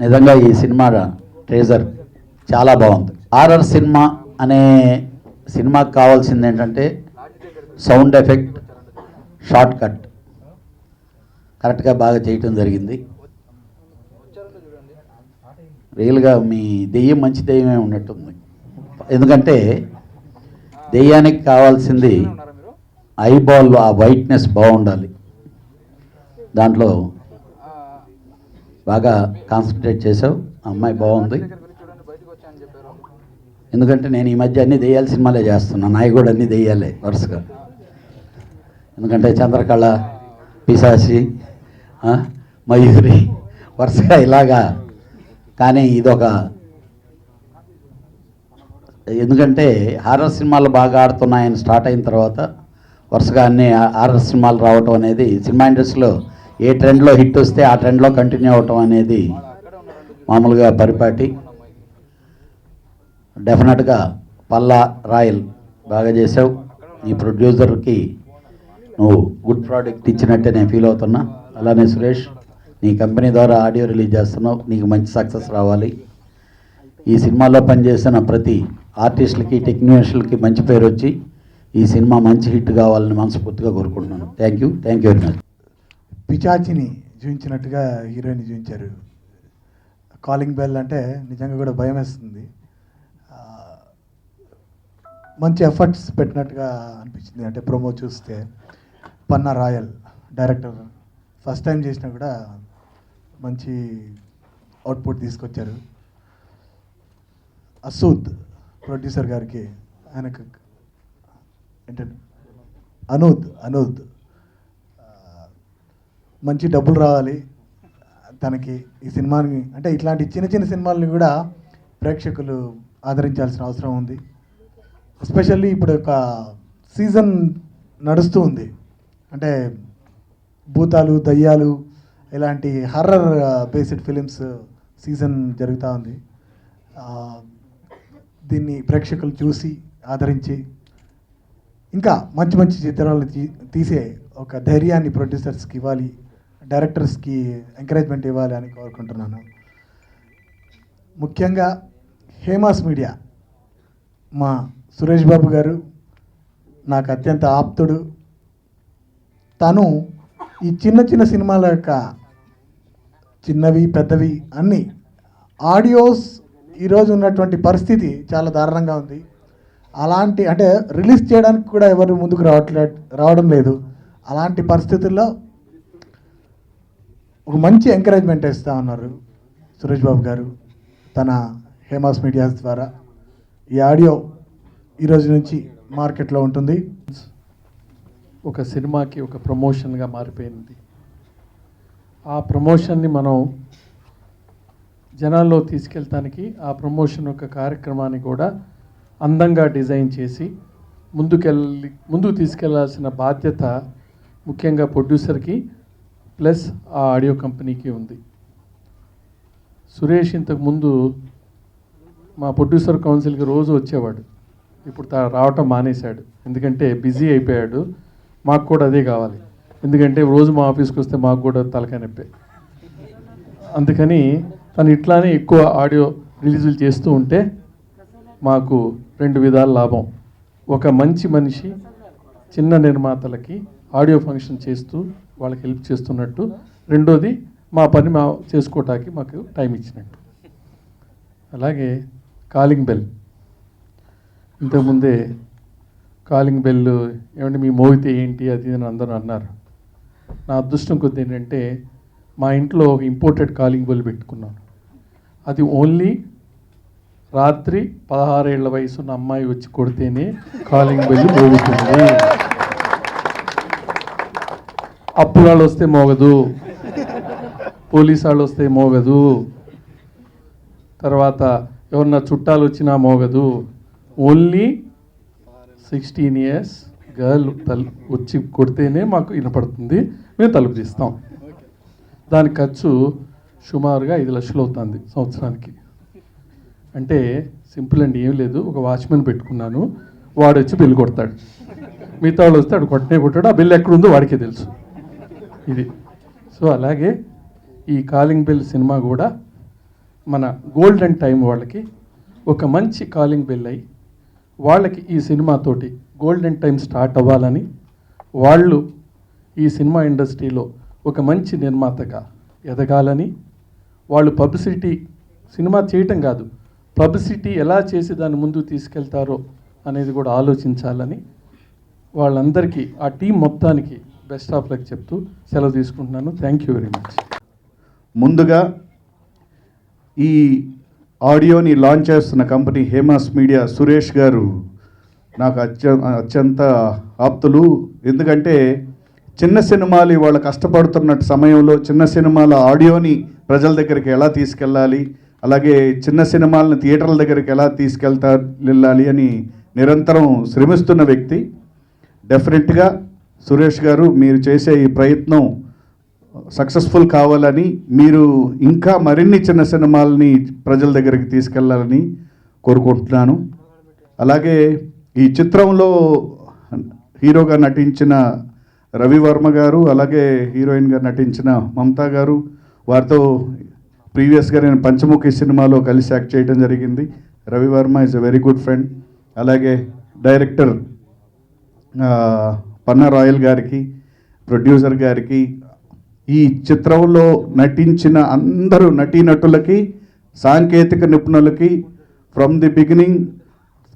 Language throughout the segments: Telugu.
నిజంగా ఈ సినిమా ట్రేజర్ చాలా బాగుంది. హారర్ సినిమా అనే సినిమాకి కావాల్సింది ఏంటంటే సౌండ్ ఎఫెక్ట్, షార్ట్ కట్ కరెక్ట్గా బాగా చేయటం జరిగింది. రియల్గా మీ దెయ్యం మంచి దెయ్యమే ఉన్నట్టుంది. ఎందుకంటే దెయ్యానికి కావాల్సింది ఐబాల్, ఆ వైట్నెస్ బాగుండాలి. దాంట్లో బాగా కాన్సన్ట్రేట్ చేసావు. అమ్మాయి బాగుంది. ఎందుకంటే నేను ఈ మధ్య అన్ని దెయ్యాల సినిమాలే చేస్తున్నాను. నాయి కూడా అన్ని దెయ్యాలే వరుసగా. ఎందుకంటే చంద్రకళ, పిశాచి, మయూరి వరుసగా ఇలాగా. కానీ ఇదొక, ఎందుకంటే హారర్ సినిమాలు బాగా ఆడుతున్నాయని స్టార్ట్ అయిన తర్వాత వరుసగా అన్ని హారర్ సినిమాలు రావటం అనేది సినిమా ఇండస్ట్రీలో ఏ ట్రెండ్లో హిట్ వస్తే ఆ ట్రెండ్లో కంటిన్యూ అవటం అనేది మామూలుగా పరిపాటి. డెఫినెట్గా పల్లా రాయల్ బాగా చేసావు. నీ ప్రొడ్యూసర్కి నువ్వు గుడ్ ప్రోడక్ట్ ఇచ్చినట్టే నేను ఫీల్ అవుతున్నా. అలానే సురేష్, నీ కంపెనీ ద్వారా ఆడియో రిలీజ్ చేస్తున్నావు. నీకు మంచి సక్సెస్ రావాలి. ఈ సినిమాలో పనిచేసిన ప్రతి ఆర్టిస్టులకి, టెక్నీషియన్లకి మంచి పేరు వచ్చి ఈ సినిమా మంచి హిట్ కావాలని మనస్ఫూర్తిగా కోరుకుంటున్నాను. Thank you very much. పిచాచిని చూపించినట్టుగా హీరోయిన్ చూపించారు. కాలింగ్ బెల్ అంటే నిజంగా కూడా భయం వేస్తుంది. మంచి ఎఫర్ట్స్ పెట్టినట్టుగా అనిపించింది. అంటే ప్రోమో చూస్తే పన్నా రాయల్ డైరెక్టర్ ఫస్ట్ టైం చేసినా కూడా మంచి అవుట్పుట్ తీసుకొచ్చారు. అసూద్ ప్రొడ్యూసర్ గారికి, ఆయనకు ఏంటంటే అనూద్ మంచి డబ్బులు రావాలి తనకి ఈ సినిమాని. అంటే ఇట్లాంటి చిన్న చిన్న సినిమాలని కూడా ప్రేక్షకులు ఆదరించాల్సిన అవసరం ఉంది. ఎస్పెషల్లీ ఇప్పుడు ఒక సీజన్ నడుస్తూ ఉంది. అంటే భూతాలు, దయ్యాలు ఇలాంటి హర్రర్ బేస్డ్ ఫిలిమ్స్ సీజన్ జరుగుతూ ఉంది. దీన్ని ప్రేక్షకులు చూసి ఆదరించి ఇంకా మంచి మంచి చిత్రాలను తీసే ఒక ధైర్యాన్ని ప్రొడ్యూసర్స్కి ఇవ్వాలి, డైరెక్టర్స్కి ఎంకరేజ్మెంట్ ఇవ్వాలి అని కోరుకుంటున్నాను. ముఖ్యంగా హేమాస్ మీడియా, మా సురేష్ బాబు గారు నాకు అత్యంత ఆప్తుడు. తను ఈ చిన్న చిన్న సినిమాల యొక్క చిన్నవి పెద్దవి అన్నీ ఆడియోస్ ఈరోజు ఉన్నటువంటి పరిస్థితి చాలా దారుణంగా ఉంది. అలాంటి అంటే రిలీజ్ చేయడానికి కూడా ఎవరు ముందుకు రావడం లేదు. అలాంటి పరిస్థితుల్లో ఒక మంచి ఎంకరేజ్మెంట్ ఇస్తూ ఉన్నారు సురేష్ బాబు గారు తన హేమాస్ మీడియాస్ ద్వారా. ఈ ఆడియో ఈరోజు నుంచి మార్కెట్లో ఉంటుంది. ఒక సినిమాకి ఒక ప్రమోషన్గా మారిపోయింది. ఆ ప్రమోషన్ని మనం జనాల్లో తీసుకెళ్తానికి ఆ ప్రమోషన్ యొక్క కార్యక్రమాన్ని కూడా అందంగా డిజైన్ చేసి ముందుకు తీసుకెళ్లాల్సిన బాధ్యత ముఖ్యంగా ప్రొడ్యూసర్కి ప్లస్ ఆ ఆడియో కంపెనీకి ఉంది. సురేష్ ఇంతకుముందు మా ప్రొడ్యూసర్ కౌన్సిల్కి రోజు వచ్చేవాడు. ఇప్పుడు రావటం మానేశాడు. ఎందుకంటే బిజీ అయిపోయాడు. మాకు కూడా అదే కావాలి. ఎందుకంటే రోజు మా ఆఫీస్కి వస్తే మాకు కూడా తలకాయ నొప్పి. అందుకని తను ఇట్లానే ఎక్కువ ఆడియో రిలీజులు చేస్తూ ఉంటే మాకు రెండు విధాల లాభం. ఒక మంచి మనిషి చిన్న నిర్మాతలకి ఆడియో ఫంక్షన్ చేస్తూ వాళ్ళకి హెల్ప్ చేస్తున్నట్టు, రెండోది మా పని చేసుకోవటానికి మాకు టైం ఇచ్చినట్టు. అలాగే కాలింగ్ బెల్, ఇంతకుముందే కాలింగ్ బెల్ ఏమంటే మీ మోగితే ఏంటి అది అని అందరూ అన్నారు. నా అదృష్టం కొద్ది ఏంటంటే మా ఇంట్లో ఒక ఇంపోర్టెడ్ కాలింగ్ బెల్ పెట్టుకున్నాను. అది ఓన్లీ రాత్రి 16 ఏళ్ల వయసున్న అమ్మాయి వచ్చి కొడితేనే కాలింగ్ బెల్ మోగుతుంది. అప్పుల వాళ్ళు వస్తే మోగదు, పోలీసు వాళ్ళు వస్తే మోగదు, తర్వాత ఎవరన్నా చుట్టాలు వచ్చినా మోగదు. ఓన్లీ 16 years గర్ల్ వచ్చి కొడితేనే మాకు వినపడుతుంది, మేము తలుపు తీస్తాం. దాని ఖర్చు సుమారుగా 5 లక్షలు అవుతుంది సంవత్సరానికి. అంటే సింపుల్ అండి, ఏం లేదు. ఒక వాచ్మెన్ పెట్టుకున్నాను, వాడు వచ్చి బిల్లు కొడతాడు. మిగతా వాళ్ళు వస్తే వాడు కొట్టాడు, ఆ బిల్లు ఎక్కడుందో వాడికే తెలుసు. ఇది సో అలాగే ఈ కాలింగ్ బెల్ సినిమా కూడా మన గోల్డెన్ టైం వాళ్ళకి ఒక మంచి కాలింగ్ బెల్ అయ్యి వాళ్ళకి ఈ సినిమాతోటి గోల్డెన్ టైం స్టార్ట్ అవ్వాలని, వాళ్ళు ఈ సినిమా ఇండస్ట్రీలో ఒక మంచి నిర్మాతగా ఎదగాలని, వాళ్ళు పబ్లిసిటీ సినిమా చేయటం కాదు, పబ్లిసిటీ ఎలా చేసి దాన్ని ముందుకు తీసుకెళ్తారో అనేది కూడా ఆలోచించాలని వాళ్ళందరికీ, ఆ టీం మొత్తానికి బెస్ట్ ఆఫ్ లక్ చెప్తూ సెలవు తీసుకుంటున్నాను. Thank you very much. ముందుగా ఈ ఆడియోని లాంచ్ చేస్తున్న కంపెనీ హేమాస్ మీడియా సురేష్ గారు నాకు అత్యంత ఆప్తులు. ఎందుకంటే చిన్న సినిమాలు ఇవాళ కష్టపడుతున్న సమయంలో చిన్న సినిమాల ఆడియోని ప్రజల దగ్గరికి ఎలా తీసుకెళ్ళాలి, అలాగే చిన్న సినిమాలను థియేటర్ల దగ్గరికి ఎలా వెళ్ళాలి అని నిరంతరం శ్రమిస్తున్న వ్యక్తి. డెఫినెట్గా సురేష్ గారు మీరు చేసే ఈ ప్రయత్నం సక్సెస్ఫుల్ కావాలని, మీరు ఇంకా మరిన్ని చిన్న సినిమాలని ప్రజల దగ్గరికి తీసుకెళ్లాలని కోరుకుంటున్నాను. అలాగే ఈ చిత్రంలో హీరోగా నటించిన రవివర్మ గారు, అలాగే హీరోయిన్గా నటించిన మమతా గారు, వారితో ప్రీవియస్గా నేను పంచముఖి సినిమాలో కలిసి యాక్ట్ చేయడం జరిగింది. Ravi Varma is a very good friend. అలాగే డైరెక్టర్ పన్నా రాయల్ గారికి, ప్రొడ్యూసర్ గారికి, ఈ చిత్రంలో నటించిన అందరూ నటీనటులకి, సాంకేతిక నిపుణులకి, from the beginning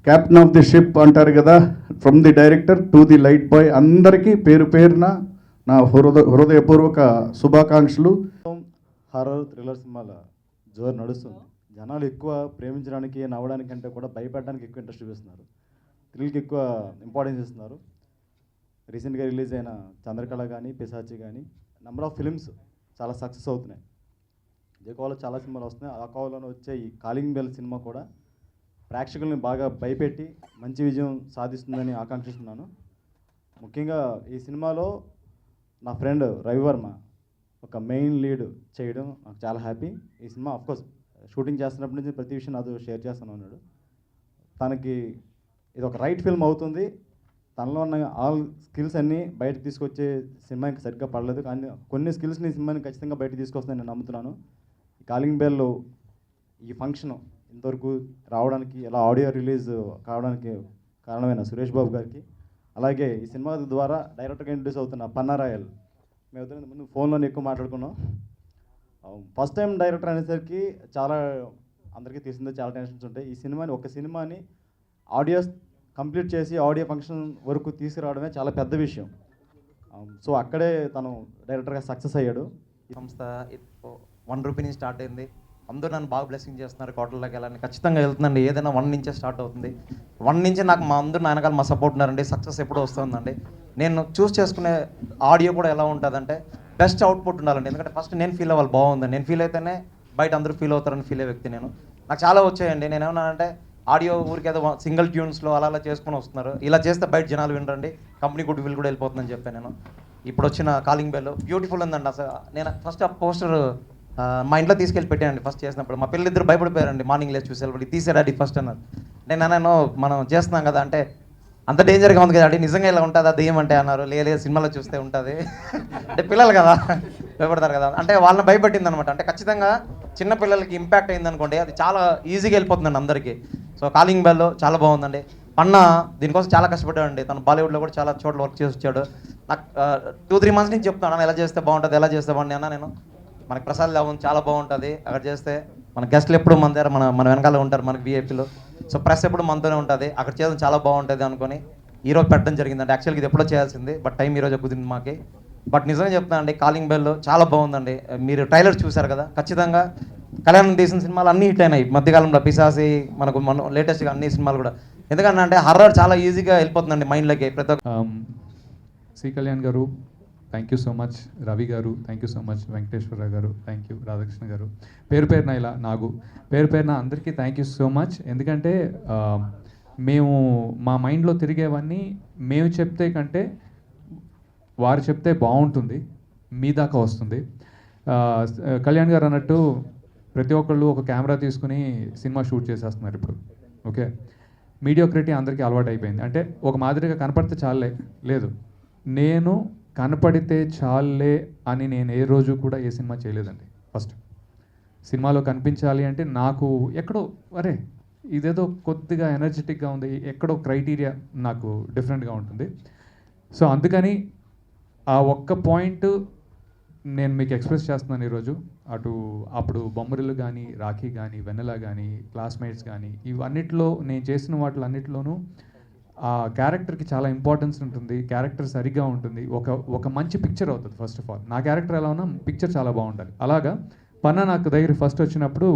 captain of the ship అంటారు కదా, from the director to the light boy, అందరికీ పేరు పేరున నా హృదయపూర్వక శుభాకాంక్షలు. హారర్ థ్రిల్లర్ సినిమాల జోరు నడుస్తుంది. జనాలు ఎక్కువ ప్రేమించడానికి, నవ్వడానికి కంటే కూడా భయపడడానికి ఎక్కువ ఇంట్రెస్ట్ చూపిస్తున్నారు. థ్రిల్కి ఎక్కువ ఇంపార్టెన్స్ ఇస్తున్నారు. రీసెంట్గా రిలీజ్ అయిన చంద్రకళ కానీ, పిశాచి కానీ, నెంబర్ ఆఫ్ ఫిలిమ్స్ చాలా సక్సెస్ అవుతున్నాయి. ఏ కోవలో చాలా సినిమాలు వస్తున్నాయి. ఆ కోవలోనే వచ్చే ఈ కాలింగ్ బెల్ సినిమా కూడా ప్రేక్షకుల్ని బాగా భయపెట్టి మంచి విజయం సాధిస్తుందని ఆకాంక్షిస్తున్నాను. ముఖ్యంగా ఈ సినిమాలో నా ఫ్రెండ్ రవివర్మ ఒక మెయిన్ లీడ్ చేయడం నాకు చాలా హ్యాపీ. ఈ సినిమా అఫ్కోర్స్ షూటింగ్ చేస్తున్నప్పటి నుంచి ప్రతి విషయం నాతో షేర్ చేస్తాను అన్నాడు. తనకి ఇది ఒక రైట్ ఫిల్మ్ అవుతుంది, తనలో ఉన్న ఆల్ స్కిల్స్ అన్నీ బయటకు తీసుకొచ్చే సినిమా ఇంకా సరిగ్గా పడలేదు, కానీ కొన్ని స్కిల్స్ని సినిమాని ఖచ్చితంగా బయటకు తీసుకొస్తుందని నేను నమ్ముతున్నాను. ఈ కాలింగ్ బెల్లో ఈ ఫంక్షన్ ఇంతవరకు రావడానికి, ఎలా ఆడియో రిలీజ్ కావడానికి కారణమైన సురేష్ బాబు గారికి, అలాగే ఈ సినిమా ద్వారా డైరెక్టర్గా ఇంట్రడ్యూస్ అవుతున్న పన్నా రాయల్, మేము ముందు ఫోన్లోనే ఎక్కువ మాట్లాడుకున్నాం. ఫస్ట్ టైం డైరెక్టర్ అనేసరికి చాలా అందరికీ తెలిసిందే, చాలా టెన్షన్స్ ఉంటాయి. ఈ సినిమాని ఒక సినిమాని ఆడియో కంప్లీట్ చేసి ఆడియో ఫంక్షన్ వరకు తీసుకురావడమే చాలా పెద్ద విషయం. సో అక్కడే తను డైరెక్టర్గా సక్సెస్ అయ్యాడు. ఈ సంస్థ 1 రూపీ నుంచి స్టార్ట్ అయింది. అందరూ నన్ను బాగా బ్లెస్సింగ్ చేస్తున్నారు. క్వార్టర్లోకి వెళ్ళాలని ఖచ్చితంగా వెళ్తుందండి. ఏదైనా 1 నుంచే స్టార్ట్ అవుతుంది. 1 నుంచి నాకు మా అందరూ నా వెనకాల మా సపోర్ట్ ఉన్నారండి. సక్సెస్ ఎప్పుడు వస్తుందండి. నేను చూస్ చేసుకునే ఆడియో కూడా ఎలా ఉంటుందంటే బెస్ట్ అవుట్పుట్ ఉండాలండి. ఎందుకంటే ఫస్ట్ నేను ఫీల్ అవ్వాలి, బాగుంది నేను ఫీల్ అయితేనే బయట అందరూ ఫీల్ అవుతారని ఫీల్ అయ్యే వ్యక్తి నేను. నాకు చాలా వచ్చాయండి. నేను ఏమన్నానంటే ఆడియో ఊరికి ఏదో సింగిల్ ట్యూన్స్లో అలా చేసుకొని వస్తున్నారు, ఇలా చేస్తే బయట జనాలు వినరండి, కంపెనీ గుడ్ విల్ కూడా వెళ్ళిపోతుందని చెప్పాను నేను. ఇప్పుడు వచ్చిన కాలింగ్ బెల్ బ్యూటిఫుల్ ఉందండి. అసలు నేను ఫస్ట్ ఆ పోస్టర్ మా ఇంట్లో తీసుకెళ్ళి పెట్టానండి. ఫస్ట్ చేసినప్పుడు మా పిల్లలిద్దరు భయపడిపోయారండి. మార్నింగ్ లేచి చూసేవాళ్ళు తీసాడు ఫస్ట్ అన్నారు. నేను మనం చేస్తున్నాం కదా అంటే అంత డేంజర్గా ఉంది కదా, నిజంగా ఇలా ఉంటుంది అది ఏమంటే అన్నారు. లేదు సినిమాలో చూస్తే ఉంటుంది అంటే పిల్లలు కదా భయపడతారు కదా అంటే వాళ్ళని భయపెట్టింది అనమాట. అంటే ఖచ్చితంగా చిన్న పిల్లలకి ఇంపాక్ట్ అయింది అనుకోండి, అది చాలా ఈజీగా వెళ్ళిపోతుందండి అందరికీ. సో కాలింగ్ బెల్ చాలా బాగుందండి. పన్నా దీనికోసం చాలా కష్టపడ్డాడండి. తను బాలీవుడ్లో కూడా చాలా చోట్ల వర్క్ చేసి వచ్చాడు. నాకు 2-3 మంత్స్ నుంచి చెప్తాను ఎలా చేస్తే బాగుంటుంది, ఎలా చేస్తే బాగుంటుంది అన్న. నేను మనకి ప్రసాద్ లేవన్ చాలా బాగుంటుంది అక్కడ చేస్తే. మన గెస్ట్లు ఎప్పుడు మన దగ్గర మన వెనకాల ఉంటారు, మనకి వీఐపీలో. సో ప్రెస్ ఎప్పుడు మనతోనే ఉంటుంది, అక్కడ చేయడం చాలా బాగుంటుంది అనుకొని ఈరోజు పెట్టడం జరిగిందండి. యాక్చువల్గా ఇది ఎప్పుడో చేయాల్సింది, బట్ టైం ఈరోజు కుదిరింది మాకి. బట్ నిజంగా చెప్తాను అండి, కాలింగ్ బెల్ చాలా బాగుందండి. మీరు ట్రైలర్ చూశారు కదా, ఖచ్చితంగా కళ్యాణం తీసిన సినిమాలు అన్నీ హిట్ అయినాయి మధ్యకాలంలో. పిశాసి మనకు లేటెస్ట్గా అన్ని సినిమాలు కూడా. ఎందుకంటే హర్రర్ చాలా ఈజీగా వెళ్ళిపోతుందండి మైండ్లోకి ప్రతి ఒక్క. సి కళ్యాణ్ గారు thank you so much, Ravi గారు thank you so much, Venkateswara గారు థ్యాంక్ యూ, రాధాకృష్ణ గారు పేరు పేరున ఇలా నాకు పేరు పేరున అందరికీ థ్యాంక్ యూ సో మచ్. ఎందుకంటే మేము మా మైండ్లో తిరిగేవన్నీ మేము చెప్తే కంటే వారు చెప్తే బాగుంటుంది, మీ దాకా వస్తుంది. కళ్యాణ్ గారు అన్నట్టు ప్రతి ఒక్కళ్ళు ఒక కెమెరా తీసుకుని సినిమా షూట్ చేసేస్తున్నారు ఇప్పుడు. ఓకే, మీడియోక్రిటీ అందరికీ అలవాటు అయిపోయింది. అంటే ఒక మాదిరిగా కనపడితే చాలే, లేదు నేను కనపడితే చాలే అని నేను ఏ రోజు కూడా ఏ సినిమా చేయలేదండి. ఫస్ట్ సినిమాలో కనిపించాలి అంటే నాకు ఎక్కడో అరే ఇదేదో కొద్దిగా ఎనర్జెటిక్గా ఉంది, ఎక్కడో క్రైటీరియా నాకు డిఫరెంట్గా ఉంటుంది. సో అందుకని ఆ ఒక్క పాయింట్ నేను మీకు ఎక్స్ప్రెస్ చేస్తున్నాను ఈరోజు. అప్పుడు బొమ్మరిల్లు కానీ, రాఖీ కానీ, వెన్నెల కానీ, క్లాస్మేట్స్ కానీ, ఇవన్నిట్లో నేను చేసిన వాటిలన్నిటిలోనూ ఆ క్యారెక్టర్కి చాలా ఇంపార్టెన్స్ ఉంటుంది, క్యారెక్టర్ సరిగ్గా ఉంటుంది, ఒక మంచి పిక్చర్ అవుతుంది. ఫస్ట్ ఆఫ్ ఆల్ నా క్యారెక్టర్ ఎలా ఉన్నా పిక్చర్ చాలా బాగుండాలి. అలాగా పన్నా నాకు దగ్గర ఫస్ట్ వచ్చినప్పుడు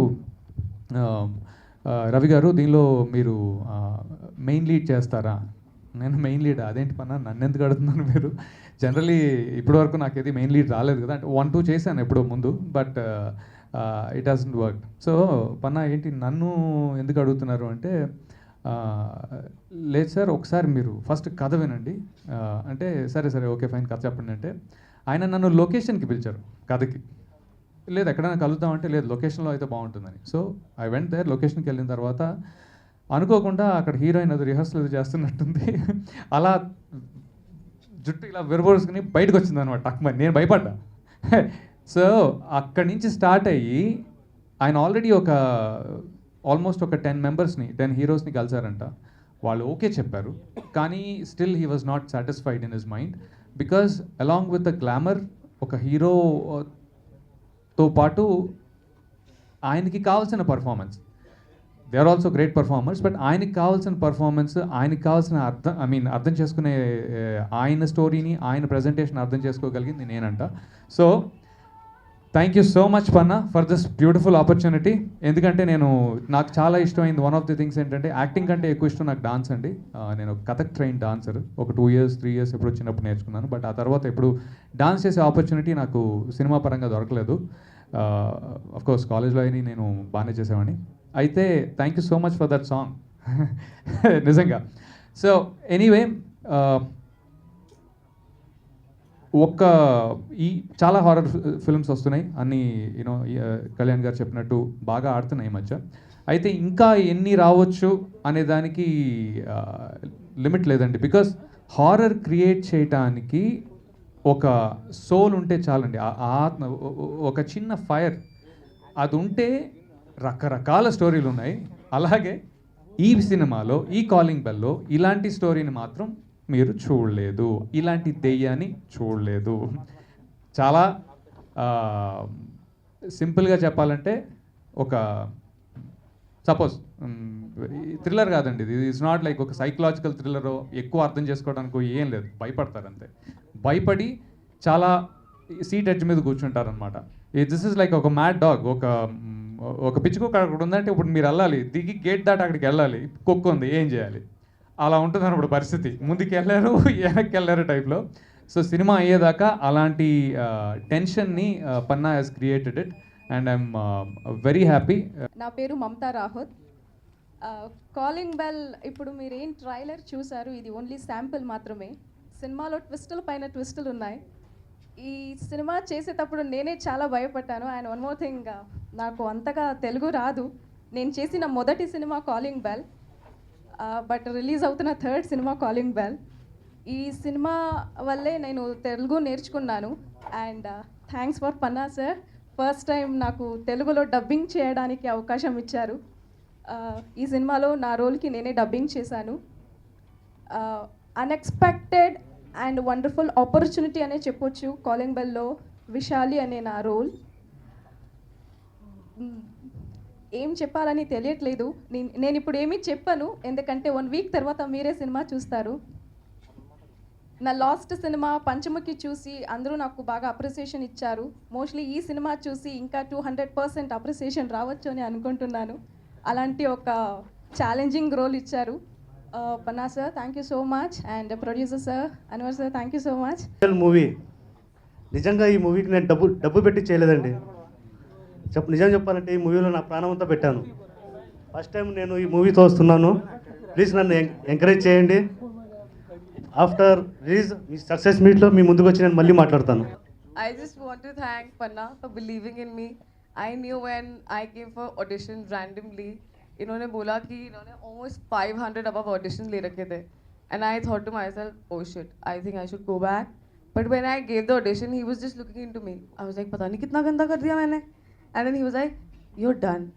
రవి గారు దీనిలో మీరు మెయిన్ లీడ్ చేస్తారా? నేను మెయిన్ లీడ్ అదేంటి పన్నా నన్ను ఎందుకు అడుగుతున్నాను మీరు? జనరలీ ఇప్పటివరకు నాకు ఏది మెయిన్ లీడ్ రాలేదు కదా, అంటే 1-2 చేశాను ఎప్పుడో ముందు, but it hasn't work. So Panna ఏంటి నన్ను ఎందుకు అడుగుతున్నారు అంటే, లేదు సార్ ఒకసారి మీరు ఫస్ట్ కథ వినండి అంటే, సరే ఓకే ఫైన్ కథ చెప్పండి అంటే, ఆయన నన్ను లొకేషన్కి పిలిచారు కథకి. లేదు ఎక్కడైనా కలుద్దామంటే, లేదు లొకేషన్లో అయితే బాగుంటుందని. So I went there. లొకేషన్కి వెళ్ళిన తర్వాత అనుకోకుండా అక్కడ హీరోయిన్ అది రిహర్సల్ చేస్తున్నట్టుంది, అలా జుట్టు ఇలా విరబోసుకుని బయటకు వచ్చింది అనమాట టక్మని. నేను భయపడ్డా. సో అక్కడి నుంచి స్టార్ట్ అయ్యి ఆయన ఆల్రెడీ ఆల్మోస్ట్ ఒక 10 హీరోస్ని కలిసారంట. వాళ్ళు ఓకే చెప్పారు, కానీ still he was not satisfied in his mind, because along with the glamour ఒక హీరోతో పాటు ఆయనకి కావాల్సిన performance, they are also great performers, but ఆయనకి కావాల్సిన పర్ఫార్మెన్స్, ఆయనకి కావాల్సిన అర్థం చేసుకునే ఆయన స్టోరీని, ఆయన ప్రజెంటేషన్ అర్థం చేసుకోగలిగింది నేనంట. So thank you so much Panna for this beautiful opportunity. ఎందుకంటే నాకు చాలా ఇష్టమైంది వన్ ఆఫ్ ది థింగ్స్ ఏంటంటే, యాక్టింగ్ కంటే ఎక్కువ ఇష్టం నాకు డాన్స్ అండి. నేను కథక్ ట్రైన్ డాన్సర్, ఒక 2 years 3 years ఎప్పుడు వచ్చినప్పుడు నేర్చుకున్నాను, బట్ ఆ తర్వాత ఎప్పుడు డాన్స్ చేసే ఆపర్చునిటీ నాకు సినిమా పరంగా దొరకలేదు. అఫ్కోర్స్ కాలేజ్లో అయినా నేను బాగానే చేసేవాడిని. అయితే thank you so much for that song నిజంగా. సో ఎనీవే చాలా హారర్ ఫిల్మ్స్ వస్తున్నాయి అన్నీ, యూనో కళ్యాణ్ గారు చెప్పినట్టు బాగా ఆడుతున్నాయి ఈ మధ్య. అయితే ఇంకా ఎన్ని రావచ్చు అనే దానికి లిమిట్ లేదండి, బికాస్ హారర్ క్రియేట్ చేయటానికి ఒక సోల్ ఉంటే చాలండి, ఆత్మ, ఒక చిన్న ఫైర్ అది ఉంటే రకరకాల స్టోరీలు ఉన్నాయి. అలాగే ఈ సినిమాలో, ఈ కాలింగ్ బెల్లో ఇలాంటి స్టోరీని మాత్రం మీరు చూడలేదు, ఇలాంటి దెయ్యాన్ని చూడలేదు. చాలా సింపుల్గా చెప్పాలంటే, ఒక సపోజ్ థ్రిల్లర్ కాదండి ఇది, ఇట్స్ నాట్ లైక్ ఒక సైకలాజికల్ థ్రిల్లర్, ఎక్కువ అర్థం చేసుకోవడానికి ఏం లేదు, భయపడతారు అంతే. భయపడి చాలా సీట్ ఎడ్జ్ మీద కూర్చుంటారనమాట. దిస్ ఇస్ లైక్ ఒక మ్యాడ్ డాగ్, ఒక పిచ్చుకోక అక్కడ ఉందంటే ఇప్పుడు మీరు వెళ్ళాలి, దిగి గేట్ దాటి అక్కడికి వెళ్ళాలి, కుక్క ఉంది ఏం చేయాలి, అలా ఉంటుంది అన్నప్పుడు పరిస్థితి. ముందుకు వెళ్ళారు వెనక్కి వెళ్ళారు టైప్లో. సో సినిమా అయ్యేదాకా అలాంటి టెన్షన్ని Panna he's created it, and I'm very happy. నా పేరు మమతా రాహుత్. కాలింగ్ బెల్ ఇప్పుడు మీరేం ట్రైలర్ చూసారు, ఇది ఓన్లీ శాంపిల్ మాత్రమే. సినిమాలో ట్విస్టుల పైన ట్విస్టులు ఉన్నాయి. ఈ సినిమా చేసేటప్పుడు నేనే చాలా భయపడ్డాను. అండ్ వన్ మోర్ థింగ్, నాకు అంతగా తెలుగు రాదు. నేను చేసిన మొదటి cinema calling bell, but release అవుతున్న 3rd సినిమా కాలింగ్ బెల్. ఈ సినిమా వల్లే నేను తెలుగు నేర్చుకున్నాను. And thanks for Panna sir, first time నాకు తెలుగులో డబ్బింగ్ చేయడానికి అవకాశం ఇచ్చారు. ఈ సినిమాలో నా రోల్కి నేనే డబ్బింగ్ చేశాను. అన్ఎక్స్పెక్టెడ్ అండ్ వండర్ఫుల్ ఆపర్చునిటీ అనే చెప్పొచ్చు. కాలింగ్ బెల్లో విశాలి అనే నా రోల్. ఏం చెప్పాలని తెలియట్లేదు. నేను ఇప్పుడు ఏమీ చెప్పను, ఎందుకంటే 1 week తర్వాత మీరే సినిమా చూస్తారు. నా లాస్ట్ సినిమా పంచముఖి చూసి అందరూ నాకు బాగా అప్రిసియేషన్ ఇచ్చారు. మోస్ట్లీ ఈ సినిమా చూసి ఇంకా 200% అప్రిసియేషన్ రావచ్చు అని అనుకుంటున్నాను. అలాంటి ఒక ఛాలెంజింగ్ రోల్ ఇచ్చారు. Panna sir thank you so much, and producer sir Anwar sir thank you so much. Movie నిజంగా ఈ మూవీకి నేను డబ్బు పెట్టి చేయలేదండి. నిజం చెప్పాలంటే ఈ మూవీలో నా ప్రాణం అంతా పెట్టాను. ఫస్ట్ టైం నేను ఈ మూవీతో వస్తున్నాను. ప్లీజ్ నన్ను ఎంకరేజ్ చేయండి. ఆఫ్టర్ రిలీజ్ మీ సక్సెస్ మీట్లో మీ ముందుకు వచ్చి నేను మళ్ళీ మాట్లాడతాను. I just want to thank Panna for believing in me. I knew when I came for audition randomly, इन्होंने बोला कि इन्होंने almost 500 above auditions ले रखे थे, and I thought to myself, oh shit, I think I should go back. But when I gave the audition, he was just looking into me. I was like, पता नहीं कितना गंदा कर दिया मैंने. And then he was like, you're done.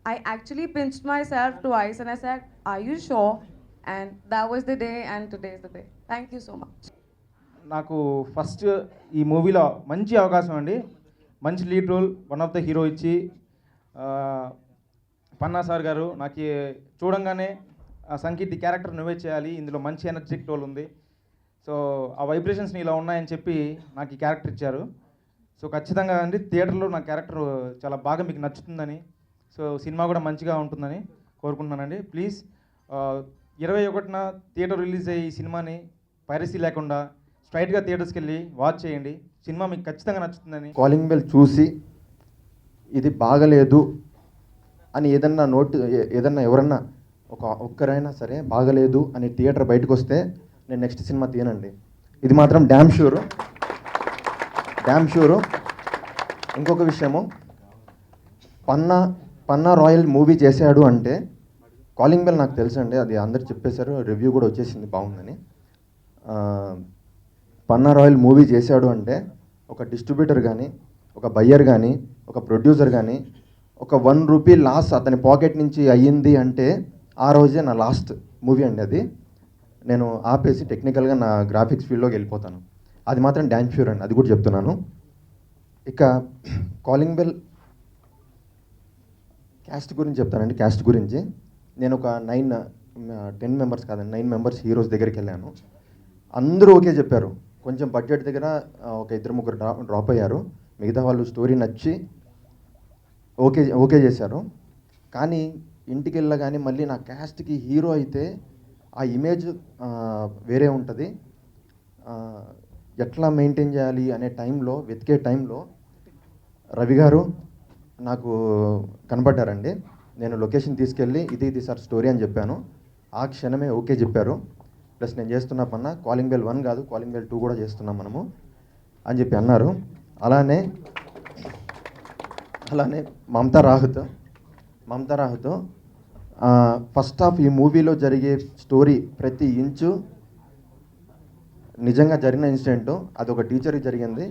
I actually pinched myself twice and I said, are you sure? And that was the day, and today is the day. Thank you so much. నాకు ఫస్ట్ ఈ మూవీలో మంచి అవకాశం అండి, మంచి lead role, one of the hero ఇచ్చి పన్నా సార్ గారు నాకు చూడంగానే సంగీత్ ఈ క్యారెక్టర్ నువ్వే చేయాలి, ఇందులో మంచి ఎనర్జిక్ రోల్ ఉంది, సో ఆ వైబ్రేషన్స్ ఇలా ఉన్నాయని చెప్పి నాకు ఈ క్యారెక్టర్ ఇచ్చారు. సో ఖచ్చితంగా అండి థియేటర్లో నా క్యారెక్టర్ చాలా బాగా మీకు నచ్చుతుందని, సో సినిమా కూడా మంచిగా ఉంటుందని కోరుకుంటున్నానండి. ప్లీజ్ 21న థియేటర్ రిలీజ్ అయ్యి ఈ సినిమాని పైరసీ లేకుండా స్ట్రైట్గా థియేటర్స్కి వెళ్ళి వాచ్ చేయండి, సినిమా మీకు ఖచ్చితంగా నచ్చుతుందని. కాలింగ్ బెల్ చూసి ఇది బాగలేదు అని ఏదన్నా ఎవరన్నా ఒక్కరైనా సరే బాగలేదు అని థియేటర్ బయటకు వస్తే నేను నెక్స్ట్ సినిమా తీయనండి. ఇది మాత్రం డ్యామ్ షూరు. ఇంకొక విషయము, పన్నా రాయల్ మూవీ చేశాడు అంటే కాలింగ్ బెల్ నాకు తెలుసు అండి, అది అందరు చెప్పేశారు, రివ్యూ కూడా వచ్చేసింది బాగుందని. పన్నా రాయల్ మూవీ చేశాడు అంటే ఒక డిస్ట్రిబ్యూటర్ కానీ, ఒక బయ్యర్ కానీ, ఒక ప్రొడ్యూసర్ కానీ ఒక ₹1 లాస్ అతని పాకెట్ నుంచి అయ్యింది అంటే ఆ రోజే నా లాస్ట్ మూవీ అండి అది. నేను ఆపేసి టెక్నికల్గా నా గ్రాఫిక్స్ ఫీల్డ్లోకి వెళ్ళిపోతాను. అది మాత్రం డ్యామ్ ష్యూర్ అండి, అది కూడా చెప్తున్నాను. ఇక కాలింగ్ బెల్ క్యాస్ట్ గురించి చెప్తానండి. క్యాస్ట్ గురించి నేను ఒక 10 మెంబర్స్ కాదండి, 9 మెంబర్స్ హీరోస్ దగ్గరికి వెళ్ళాను. అందరూ ఓకే చెప్పారు. కొంచెం బడ్జెట్ దగ్గర ఒక 2-3 డ్రాప్ అయ్యారు. మిగతా వాళ్ళు స్టోరీ నచ్చి ఓకే చేశారు. కానీ ఇంటికి వెళ్ళగానే మళ్ళీ నా క్యాస్ట్కి హీరో అయితే ఆ ఇమేజ్ వేరే ఉంటుంది, ఎట్లా మెయింటైన్ చేయాలి అనే టైంలో, వెతికే టైంలో రవి గారు నాకు కనబడ్డారండి. నేను లొకేషన్ తీసుకెళ్ళి ఇది సార్ స్టోరీ అని చెప్పాను. ఆ క్షణమే ఓకే చెప్పారు. ప్లస్ నేను చేస్తున్న పన్న కాలింగ్ బెల్ 1 కాదు, కాలింగ్ బెల్ 2 కూడా చేస్తున్నాం మనము అని చెప్పి అన్నారు. అలానే మమతా రాహుత్ ఫస్ట్ హాఫ్ ఈ మూవీలో జరిగే స్టోరీ ప్రతి ఇంచు నిజంగా జరిగిన ఇన్సిడెంట్. అది ఒక టీచర్కి జరిగింది,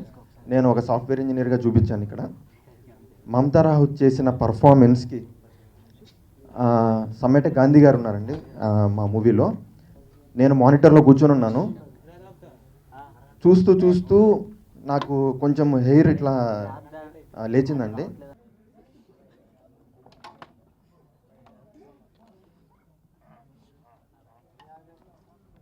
నేను ఒక సాఫ్ట్వేర్ ఇంజనీర్గా చూపించాను ఇక్కడ. మమతా రాహుత్ చేసిన పర్ఫార్మెన్స్కి సమ్మేట గాంధీ గారు ఉన్నారండి మా మూవీలో. నేను మానిటర్లో కూర్చొని ఉన్నాను. చూస్తూ నాకు కొంచెం హెయిర్ ఇట్లా లేచిందండి.